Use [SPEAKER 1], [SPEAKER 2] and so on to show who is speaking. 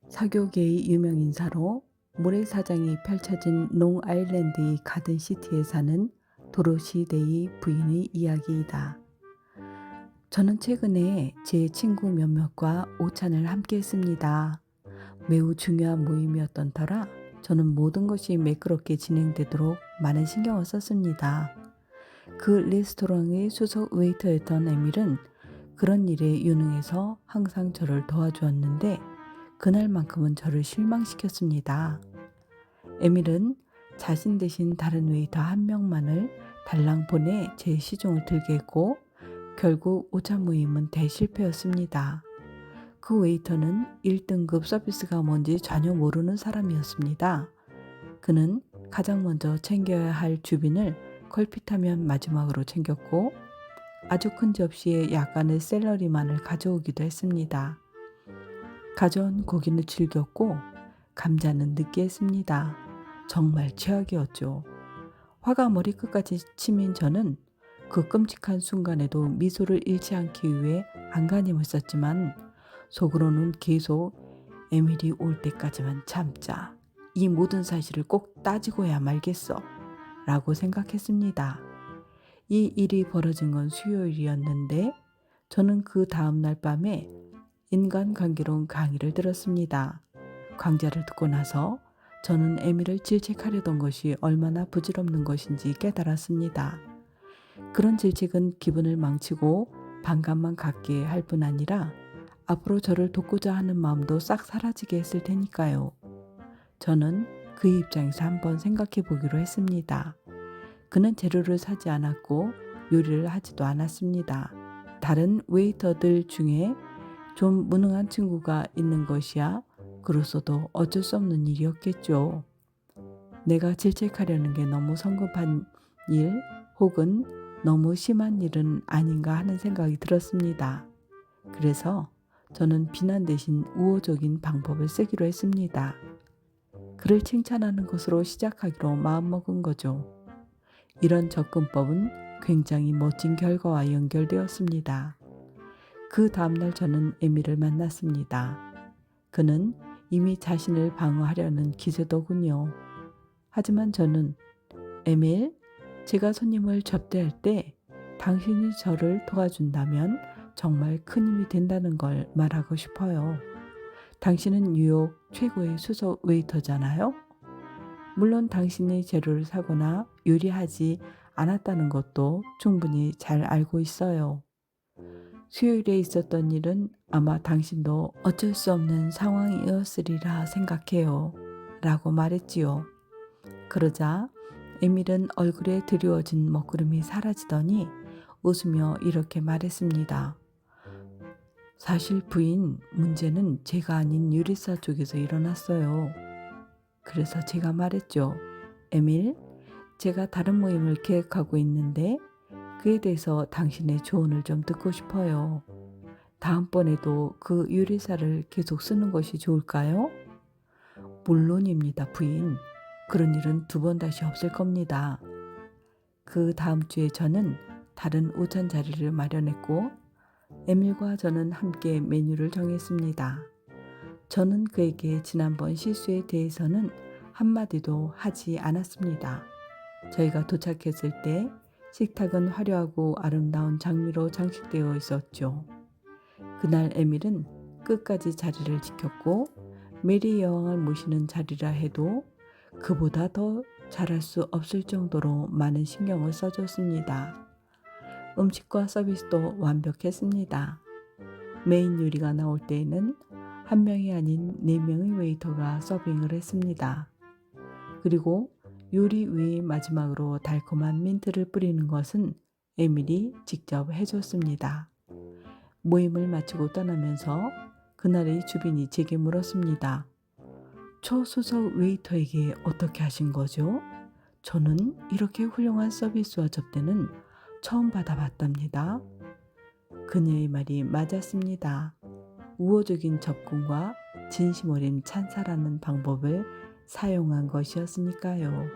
[SPEAKER 1] 사교계의 유명 인사로 모래사장이 펼쳐진 롱아일랜드의 가든시티에 사는 도로시 데이 부인의 이야기이다. 저는 최근에 제 친구 몇몇과 오찬을 함께 했습니다. 매우 중요한 모임이었던 터라 저는 모든 것이 매끄럽게 진행되도록 많은 신경을 썼습니다. 그 레스토랑의 수석 웨이터였던 에밀은 그런 일에 유능해서 항상 저를 도와주었는데 그날만큼은 저를 실망시켰습니다. 에밀은 자신 대신 다른 웨이터 한 명만을 달랑 보내 제 시중을 들게 했고 결국 오차 모임은 대실패였습니다. 그 웨이터는 1등급 서비스가 뭔지 전혀 모르는 사람이었습니다. 그는 가장 먼저 챙겨야 할 주빈을 걸핏하면 마지막으로 챙겼고 아주 큰 접시에 약간의 샐러리만을 가져오기도 했습니다. 가져온 고기는 질겼고 감자는 느끼했습니다. 정말 최악이었죠. 화가 머리끝까지 치민 저는 그 끔찍한 순간에도 미소를 잃지 않기 위해 안간힘을 썼지만 속으로는 계속 에밀이 올 때까지만 참자. 이 모든 사실을 꼭 따지고야 말겠어. 라고 생각했습니다. 이 일이 벌어진 건 수요일이었는데 저는 그 다음날 밤에 인간관계론 강의를 들었습니다. 강좌를 듣고 나서 저는 에밀을 질책하려던 것이 얼마나 부질없는 것인지 깨달았습니다. 그런 질책은 기분을 망치고 반감만 갖게 할 뿐 아니라 앞으로 저를 돕고자 하는 마음도 싹 사라지게 했을 테니까요. 저는 그 입장에서 한번 생각해 보기로 했습니다. 그는 재료를 사지 않았고 요리를 하지도 않았습니다. 다른 웨이터들 중에 좀 무능한 친구가 있는 것이야 그로서도 어쩔 수 없는 일이었겠죠. 내가 질책하려는 게 너무 성급한 일 혹은 너무 심한 일은 아닌가 하는 생각이 들었습니다. 그래서 저는 비난 대신 우호적인 방법을 쓰기로 했습니다. 그를 칭찬하는 것으로 시작하기로 마음먹은 거죠. 이런 접근법은 굉장히 멋진 결과와 연결되었습니다. 그 다음날 저는 에밀을 만났습니다. 그는 이미 자신을 방어하려는 기세더군요. 하지만 저는 에밀, 제가 손님을 접대할 때 당신이 저를 도와준다면 정말 큰 힘이 된다는 걸 말하고 싶어요. 당신은 뉴욕 최고의 수석 웨이터잖아요. 물론 당신이 재료를 사거나 요리하지 않았다는 것도 충분히 잘 알고 있어요. 수요일에 있었던 일은 아마 당신도 어쩔 수 없는 상황이었으리라 생각해요. 라고 말했지요. 그러자 에밀은 얼굴에 드리워진 먹구름이 사라지더니 웃으며 이렇게 말했습니다. 사실 부인, 문제는 제가 아닌 요리사 쪽에서 일어났어요. 그래서 제가 말했죠. 에밀, 제가 다른 모임을 계획하고 있는데 그에 대해서 당신의 조언을 좀 듣고 싶어요. 다음번에도 그 요리사를 계속 쓰는 것이 좋을까요? 물론입니다, 부인. 그런 일은 두 번 다시 없을 겁니다. 그 다음 주에 저는 다른 오찬 자리를 마련했고 에밀과 저는 함께 메뉴를 정했습니다. 저는 그에게 지난번 실수에 대해서는 한마디도 하지 않았습니다. 저희가 도착했을 때 식탁은 화려하고 아름다운 장미로 장식되어 있었죠. 그날 에밀은 끝까지 자리를 지켰고 메리 여왕을 모시는 자리라 해도 그보다 더 잘할 수 없을 정도로 많은 신경을 써줬습니다. 음식과 서비스도 완벽했습니다. 메인 요리가 나올 때에는 한 명이 아닌 4명의 웨이터가 서빙을 했습니다. 그리고 요리 위에 마지막으로 달콤한 민트를 뿌리는 것은 에밀이 직접 해줬습니다. 모임을 마치고 떠나면서 그날의 주빈이 제게 물었습니다. 초수석 웨이터에게 어떻게 하신 거죠? 저는 이렇게 훌륭한 서비스와 접대는 처음 받아봤답니다. 그녀의 말이 맞았습니다. 우호적인 접근과 진심 어린 찬사라는 방법을 사용한 것이었으니까요.